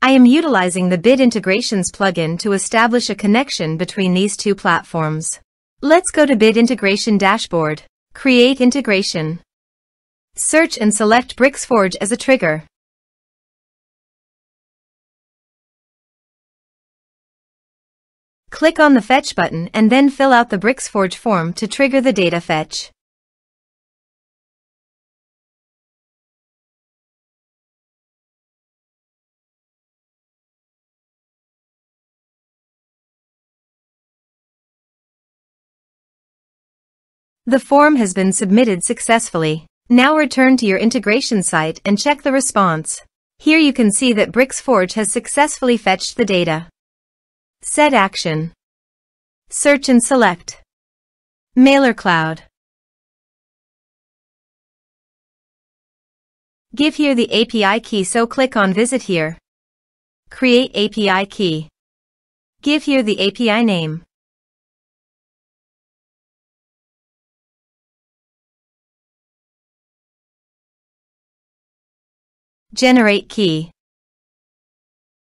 I am utilizing the Bid Integrations plugin to establish a connection between these two platforms. Let's go to Bid Integration Dashboard. Create integration. Search and select Bricksforge as a trigger. Click on the Fetch button and then fill out the Bricksforge form to trigger the data fetch. The form has been submitted successfully. Now return to your integration site and check the response. Here you can see that Bricksforge has successfully fetched the data. Set action. Search and select Mailercloud. Give here the API key, so click on Visit here. Create API key. Give here the API name. Generate key.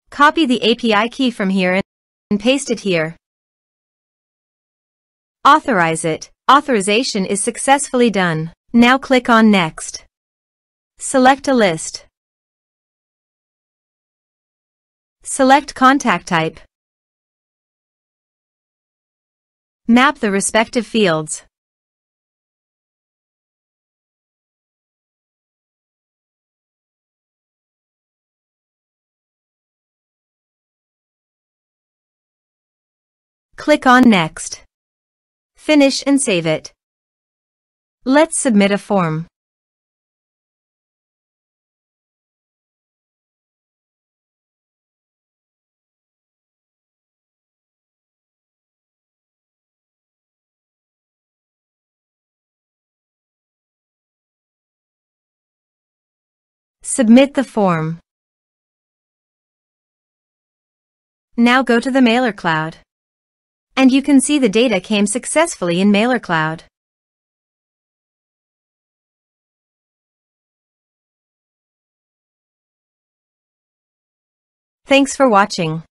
Copy the API key from here and paste it here. Authorize it. Authorization is successfully done. Now click on Next. Select a list. Select contact type. Map the respective fields. Click on Next. Finish and save it. Let's submit a form. Submit the form. Now go to the Mailercloud. And you can see the data came successfully in Mailercloud. Thanks for watching.